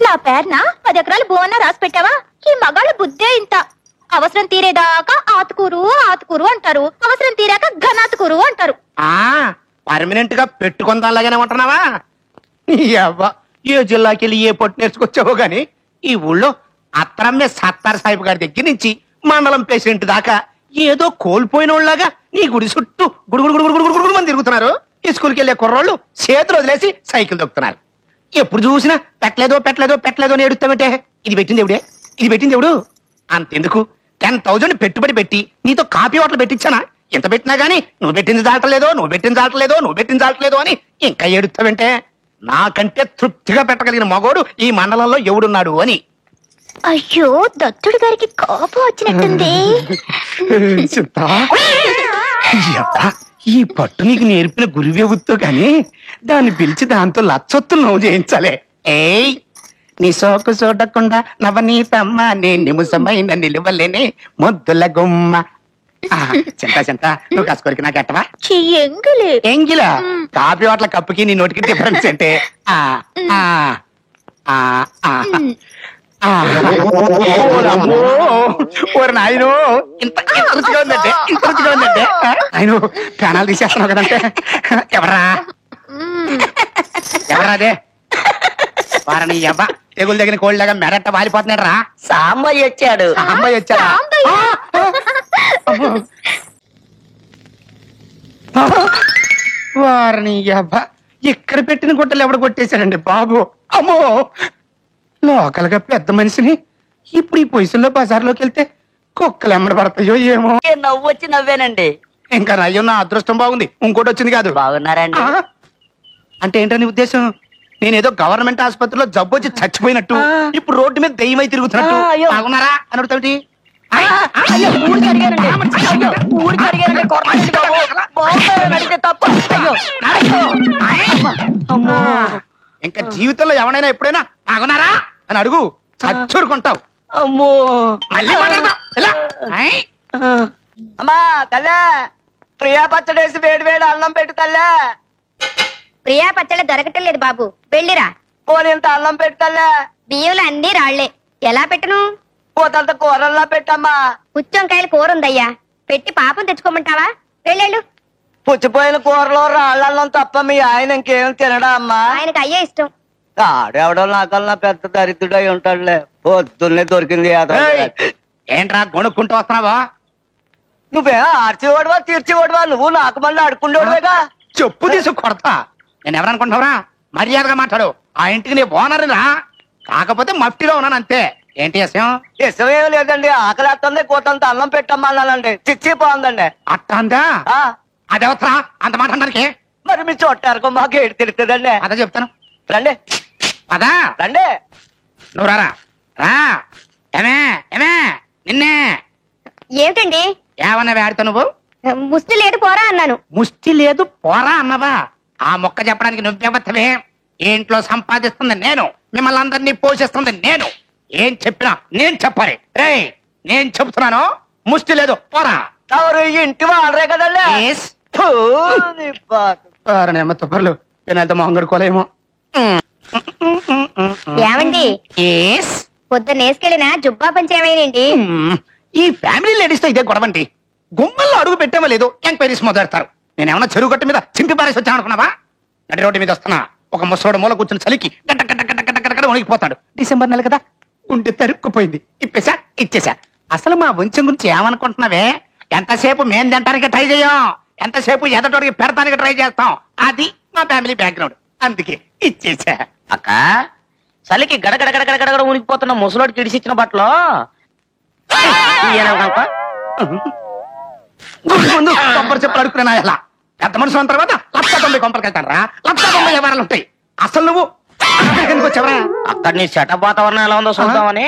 నా పేరున 10 ఎకరాల భూమన్న రాసి పెట్టావా? ఈ మగాళ్ళ బుద్ధే ఇంత. అవసరం తీరేదాకా ఆతుకూరు ఆతుకూరు అంటారు, అవసరం తీరాక ఘనాతుకూరు అంటారు. పర్మనెంట్ గా పెట్టుకుందాలాగానే ఉంటున్నావా? ఏ జిల్లాకి వెళ్ళి ఏ పట్టు నేర్చుకొచ్చావో గాని ఈ ఊళ్ళో అత్తరమ్మే సత్తార్ సాహిబ్ గారి దగ్గర నుంచి మండలం ప్రెసిడెంట్ దాకా ఏదో కోల్పోయిన వాళ్ళగా నీ గుడి చుట్టూ గుడుగుడు మంది తిరుగుతున్నారు. ఈ స్కూల్కి వెళ్ళే కుర్రోళ్ళు చేతులు వదిలేసి సైకిల్ దొక్కుతున్నారు. ఎప్పుడు చూసినా పెట్టలేదో అని ఏడుస్తామంటే ఇది పెట్టింది ఎవడే, ఇది పెట్టింది ఎవడు? అంతెందుకు 10,000 పెట్టుబడి పెట్టి నీతో కాపీ హోటల్ పెట్టించానా? ఎంత పెట్టినా గానీ నువ్వు పెట్టింది చాలట్లేదో అని ఇంకా ఏడుస్తావంటే నాకంటే తృప్తిగా పెట్టగలిగిన మగోడు ఈ మండలంలో ఎవడున్నాడు అని. అయ్యో, దత్తుడు గారికి కోపం వచ్చినట్టుంది. ఈ పట్టు నీకు నేర్పిన గురువేవుతో గాని దాన్ని పిలిచి దాంతో లచ్చొత్తులు నవ్వు చేయించాలే. ఏయ్, నీ సోకు చూడకుండా నవనీతమ్మ నే నిముసమైన నిలువలేనే మొద్దుల గుమ్మ. చింత నువ్వు కాసుకోరికి నాకు ఎట్టవా? ఎంగిలా కాపీ హోటల కప్పుకి నీ నోటికి డిఫరెన్స్ అంటే నాయను ఇంత రుచిగా ఉందంటే ఆయన ప్రాణాలు తీసేస్తున్నావు కదంటే. ఎవరా అదే వారని అబ్బా తెగులు దగ్గర కోళ్ళగా మెరట్ట వాలిపోతున్నాడు రా. సాంబయ్య వచ్చాడు. వారని అబ్బా ఇక్కడ పెట్టిన గుట్టలు ఎవడు కొట్టేశాడండి బాబు. అమ్మో, లోకల్ గా పెద్ద మనిషిని ఇప్పుడు ఈ పొజిషన్లో బజార్లోకి వెళ్తే కుక్కలు ఎమ్మడి పడతాయో ఏమో. నవ్వు వచ్చి నవ్వేనండి. ఇంకా అయ్యో నా అదృష్టం బాగుంది, ఇంకోటి వచ్చింది కాదు. బాగున్నారండి. అంటే ఏంటని ఉద్దేశం? నేనేదో గవర్నమెంట్ ఆసుపత్రిలో జబ్బు వచ్చి చచ్చిపోయినట్టు ఇప్పుడు రోడ్డు మీద దెయ్యమై తిరుగుతున్నట్టు బాగున్నారా అని అడుగుతాడు. ఇంకా జీవితంలో ఎవరైనా ఎప్పుడైనా బాగున్నారా అని అడుగు, చచ్చూరుకుంటావు. అమ్మో, మళ్ళీ అమ్మా తల్లే ప్రియా పచ్చడేసి వేడి వేడి అన్నం పెట్టు తల్లే. ప్రియా పచ్చడి దొరకటం లేదు బాబు, వెళ్ళిరా. పోలింత అన్నం పెట్టు తల్లే. బియ్యంలో అన్ని రాళ్లే, ఎలా పెట్టను? పోతంత కూరల్లా పెట్టమ్మా. పుచ్చంకాయల కూర ఉందయ్యా, పెట్టి పాపం తెచ్చుకోమంటావా? వెళ్ళేళ్ళు. పుచ్చిపోయిన కూరలో రాళ్ళన్నం తప్ప మీ ఆయన ఇంకేం తినడా అమ్మా? ఆయనకి అయ్యే ఇష్టం. ఆడెవడో నాకల్లా పెద్ద దరిద్రుడై ఉంటాడులే, పొద్దున్నే దొరికింది. ఏంట్రా గొనుక్కుంటూ వస్తున్నావా? నువ్వే ఆర్చివాడువా తీర్చివాడువా? నువ్వు నాకు మళ్ళీ అడుకుండేవాడువేగా. చెప్పు తీసు కొడతా. నేను ఎవరనుకుంటున్నావురా? మర్యాదగా మాట్లాడు. ఆ ఇంటికి నీ ఓనర్ రా, కాకపోతే మఫ్టీలో ఉన్నాను అంతే. ఏంటి విషయం? విషయం ఏం లేదండి, ఆకలేస్తుంది, కూతంత అన్నం పెట్టమ్మన్నానండి. చిచ్చి బాగుందండి. అట్ట అందా? అదేవత్రా అంత మాట అన్నానికి? మరి మీ చోటారుకో మాకు ఏడు తెలుస్తుందండి. అదే చెప్తాను, రండి. అదా రండి. నువ్వు రా ఏమే నిన్నే. ఏమిటండి ఏమన్నా వేడుతా నువ్వు? ముష్టి లేదు పోరా అన్నాను. ముష్టి లేదు పోరా అన్నవా? ఆ మొక్క చెప్పడానికి నువ్వెవత్తవే? ఇంట్లో సంపాదిస్తుంది నేను, మిమ్మల్ని అందరినీ పోషిస్తుంది నేను. ఏం చెప్పినా నేను చెప్పాలి. రే నేను చెప్తున్నాను, ముష్టి లేదు పోరా. ఎవరు ఇంటి వాళ్ళరే కదండి. తుప్పర్లు నేనైతే మొహంగడుకోలేమో. ఏమండి పొద్దున్న వేసుకెళ్ళిన జుబ్బా పంచేమేనండి? ఈ ఫ్యామిలీ లేడీస్ తో ఇదే గొడవండి. గుమ్మల్లో అడుగు పెట్టామో లేదో ఎంక్వైరీస్ మొదలెడతారు. నేనేమన్నా చెరువు గట్టు మీద చింపి పారేసి వచ్చాను అనుకున్నావా? నడి రోడ్డు మీద వస్తున్నా, ఒక ముసోడు మూల కూర్చుని చలికి గడ్డ గడ్డ గడ్డ గడ్డ గడ్డ వణికిపోతాడు. డిసెంబర్ నెల కదా, ఉంటే తరుక్కుపోయింది, ఇప్పేసా ఇచ్చేసా. అసలు మా వంశం గురించి ఏమనుకుంటున్నావే? ఎంతసేపు మేం తింటానికి ట్రై చేయం, ఎంతసేపు ఎదటోడికి పెడతానికి ట్రై చేస్తాం. అది మా ఫ్యామిలీ బ్యాక్గ్రౌండ్, అందుకే ఇచ్చేసా. అక్క చలికి గడగడ గడగడ గడగడ ఉనికిపోతున్న ముసలోడికి ఇడిసిచ్చిన బట్టలు ముందు కొబ్బరి చెప్పులు అడుక్కున్నా. ఎలా పెద్ద మనుషుల తర్వాత 1,90 కొంపలకి వెళ్తాను రా. 1,90 వ్యవహారాలు ఉంటాయి. అసలు నువ్వు వచ్చావరా? అక్కడ నీ సెటప్ వాతావరణం ఎలా ఉందో చూద్దామని.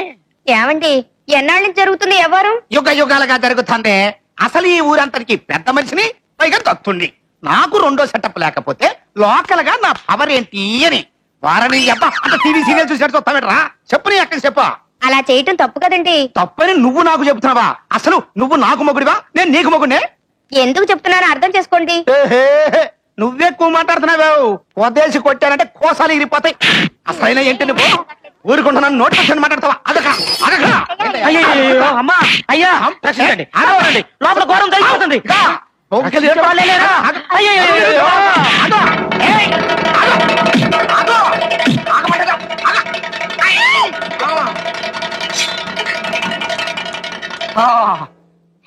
ఏమండి ఎన్నాళ్ళ నుంచి జరుగుతుంది ఎవరు? యుగ యుగాలుగా జరుగుతుంది. అసలు ఈ ఊరంతరికి పెద్ద మనిషిని, పైగా తత్తుండి. నాకు రెండో సెటప్ లేకపోతే లోకల్ గా నా పవర్ ఏంటి అని. వారని అబ్బా అంత టీవీ సీరియల్ చూసేట్టు వస్తావేట్రా? చెప్పు, నీ ఎక్కడ చెప్పా? అలా చేయటం తప్పు కదండి. తప్పని నువ్వు నాకు చెప్తున్నావా? అసలు నువ్వు నాకు మొగుడివా, నేను నీకు మొగుడే? ఎందుకు చెప్తున్నారో అర్థం చేసుకోండి. నువ్వెక్కువ మాట్లాడుతున్నావు. కొద్దేసి కొట్టానంటే కోసాలు ఇరిపోతాయి. అసలైన ఏంటి నువ్వు? ఊరుకుంటున్నాను నోట్ పర్సెంట్ మాట్లాడతావా అదొక అయ్యో అమ్మా అయ్యా రక్షించండి ఆగవరండి లోపల ఘోరం జరిగిపోతుంది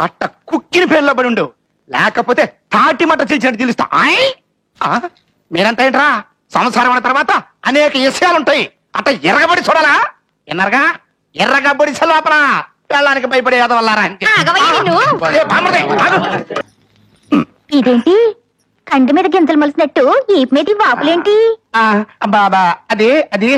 అట్ట కుక్కిని పేర్లో పడి ఉండు లేకపోతే తాటి మట్ట చీల్చినట్టు తెలుస్తా మీరంతా ఏంట్రా సంసారం అయిన తర్వాత అనేక విషయాలుంటాయి అట్ట ఎర్రగబడి చూడాలా ఎన్నరగా ఎర్రగబడి లోపల వెళ్ళడానికి భయపడే వల్లారా ఇదేంటి కంటి మీద గింజలు మలిసినట్టు ఈపు మీద ఈ వాపులేంటి బాబా అది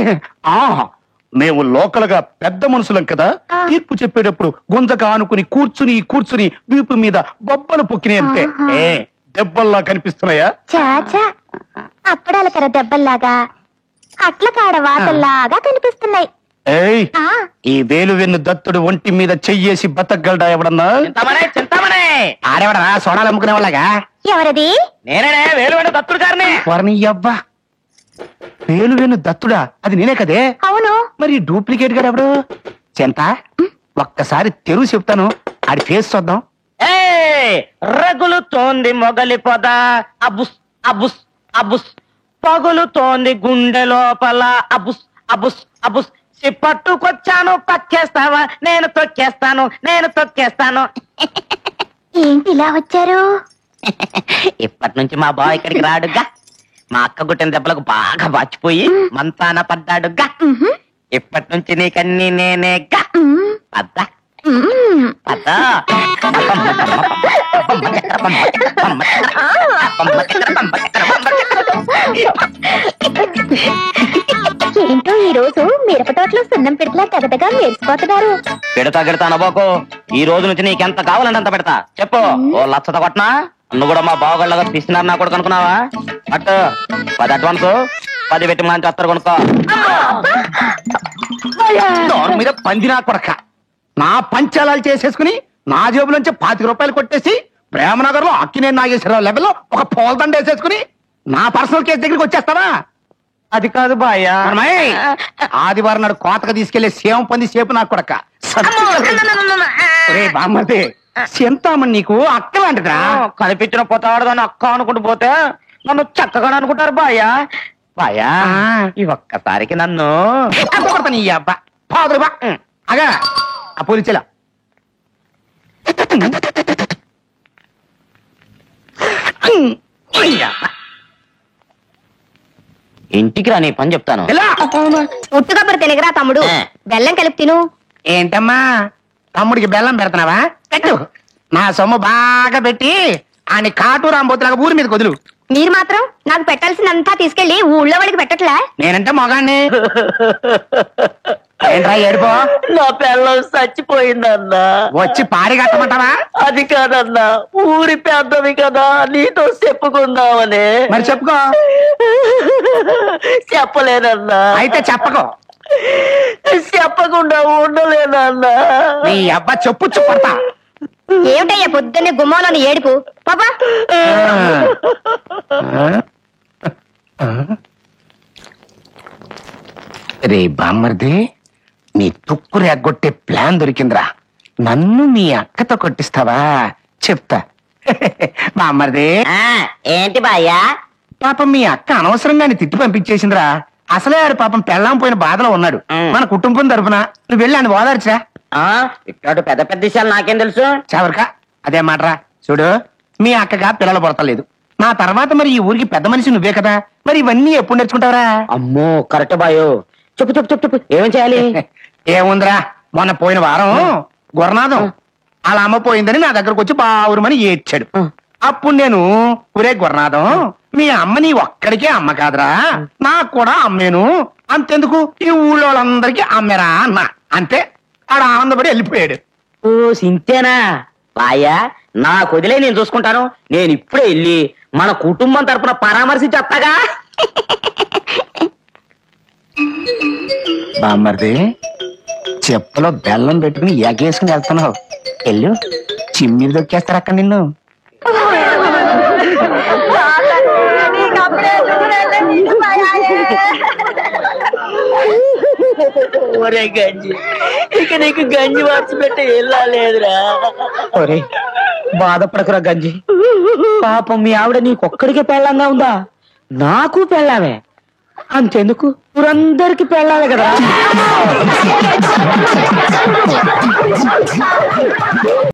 మేము లోకల్ గా పెద్ద మనుషులం కదా తీర్పు చెప్పేటప్పుడు గుంజక ఆనుకుని కూర్చుని వీపు మీద బొబ్బలు పొక్కినాయి అంతే దెబ్బల్లా కనిపిస్తున్నాయా చాచా అప్పుడాల కర దెబ్బల్లాగా అట్ల కాడ వాతల్లాగా కనిపిస్తున్నాయి ఏయ్ ఈ వేలు వెన్ను దత్తుడు ఒంటి మీద చెయ్యేసి బతకగలడా ఎవడన్నా చింతామణి ఆడేవడరా సోడాలు అమ్ముకునే వాళ్ళగా ఎవరది నేనే వేలు దత్తుడు గారిని వారిని అబ్బా వేలు వెన్ను దత్తుడా అది నేనే కదే అవును మరి డూప్లికేట్ గారు ఎవడు చెంత ఒక్కసారి తెరువు చెప్తాను ఆడి ఫేస్ చూద్దాం రగులుతోంది మొగలి పొద అబుస్ అబుస్ అబుస్ పగులుతోంది గుండె లోపల అబుస్ అబుస్ అబుస్ పట్టుకొచ్చాను పక్కేస్తావా నేను తొక్కేస్తాను ఏంటి ఇలా వచ్చారు ఇప్పటి నుంచి మా బావ ఇక్కడికి రాడుగా మా అక్క గుట్టిన దెబ్బలకు బాగా వాచిపోయి మంతాన పడ్డాడుగా ఇప్పటి నుంచి నీకన్నీ నేనేగా పద్దా పద్దా ఏంటో ఈ రోజు మిరప తోటలో సున్నం పెడతలా తెగదగా మెరిసిపోతున్నారు పెడతా నవ్వకు ఈ రోజు నుంచి నీకెంత కావాలంటే అంత పెడతా చెప్పు ఓ లచ్చత కొట్టనా నువ్వు కూడా మా బావగళ్ళగా తీసినారు నా కూడా కనుక్కున్నావా అట్ 10 అడ్వాన్స్ 10 పెట్టి మంచి వస్తారు కొనుక్కో మీద పంది నా కొడక నా పంచాలాలు చేసేసుకుని నా జేబులోంచి 25 రూపాయలు కొట్టేసి ప్రేమనగర్ లో అక్కినేని నాగేశ్వరరావు లెవెల్లో ఒక పోల్దండ వేసేసుకుని నా పర్సనల్ కేసు దగ్గరికి వచ్చేస్తావా అది కాదు బాయ్యా ఆదివారం నాడు కోతకు తీసుకెళ్లే సేవం పంది సేపు నాకు కొడక బామ్మది చింతామణి నీకు అక్కలాంటిదా కనిపించిన పోతాడదని అక్క అనుకుంటూ పోతే నన్ను చక్కగా అనుకుంటారు బాయ్యా బాయ్యా ఈ ఒక్కసారికి నన్ను నీ అబ్బా పాదురు బా అగా ఆ పోలీసులా ఇంటికి రా నీ పని చెప్తాను ఉట్టుకబ్బరి తెలుగురా తమ్ముడు బెల్లం కలిపి తిను ఏంటమ్మా తమ్ముడికి బెల్లం పెడుతున్నావా పెట్టు నా సొమ్ము బాగా పెట్టి ఆయన కాటు రాంబోతులాగా ఊరి మీద కొదులు మీరు మాత్రం నాకు పెట్టాల్సినంతా తీసుకెళ్లి ఊళ్ళో వాళ్ళకి పెట్టట్లే నేనంటే మొగాన్ని ఏంట్రా ఏడుపో నా పిల్లం చచ్చిపోయిందన్నా వచ్చి పారి కట్టమంటావా అది కాదన్నా ఊరి పెద్దవి కదా నీతో చెప్పుకుందామని మరి చెప్పుకో చెప్పలేనన్నా అయితే చెప్పకో చెప్పకుండా ఉండలేనన్నా నీ అబ్బా చెప్పు చెప్పడతా ఏమిటయ్యా పొద్దున్నే గుమ్మంలోని ఏడుపు పాపా రే బామ్మర్ది నీ తుక్కు రేగొట్టే ప్లాన్ దొరికిందిరా నన్ను మీ అక్కతో కొట్టిస్తావా చెప్తా బామ్మర్ది ఏంటి బాయ్యా పాపం మీ అక్క అనవసరంగానే తిట్టి పంపించేసిందిరా అసలే ఆడు పాపం పెళ్ళాం పోయిన బాధలో ఉన్నాడు మన కుటుంబం తరపున నువ్వు వెళ్ళి ఆయన ఓదార్చా ఇక్కడ పెద్ద పెద్ద విషయాలు నాకేం తెలుసు చవరకా అదే మాటరా చూడు మీ అక్కగా పిల్లలు పుడతలేదు నా తర్వాత మరి ఈ ఊరికి పెద్ద మనిషి నువ్వే కదా మరి ఇవన్నీ ఎప్పుడు నేర్చుకుంటావరా అమ్మో కరెక్ట్ బాయో చెప్పు చెప్పు చెప్పు చెప్పు ఏమేం చేయాలి ఏముందిరా మొన్న పోయిన వారం గురనాథం అలా అమ్మ పోయిందని నా దగ్గరకు వచ్చి బావురమని ఏడ్చాడు అప్పుడు నేను ఒరే గురనాథం మీ అమ్మ నీ ఒక్కడికే అమ్మ కాదురా నాకు కూడా అమ్మేను అంతెందుకు ఈ ఊళ్ళో వాళ్ళందరికీ అమ్మేరా అన్న అంతే ఆడ ఆనందపడి వెళ్ళిపోయాడు ఓ సింతేనా బాయ్యా నాకు వదిలే నేను చూసుకుంటాను నేను ఇప్పుడే వెళ్ళి మన కుటుంబం తరపున పరామర్శించి వస్తాగా బామ్మర్ది చెప్పులో బెల్లం పెట్టుకుని ఎగేసుకుని వెళ్తున్నావు వెళ్ళు చిమ్మిది దొక్కేస్తారు అక్కడ నిన్ను ఒరే గంజి, ఇక నీకు గంజి వార్చి పెట్టే ఇల్లా లేదురా. ఒరే బాధపడకురా గంజి, పాపం మీ ఆవిడ నీకొక్కడికే పెళ్ళంగా ఉందా? నాకు పెళ్ళామే, అంతెందుకు ఊరందరికి పెళ్ళామే కదా.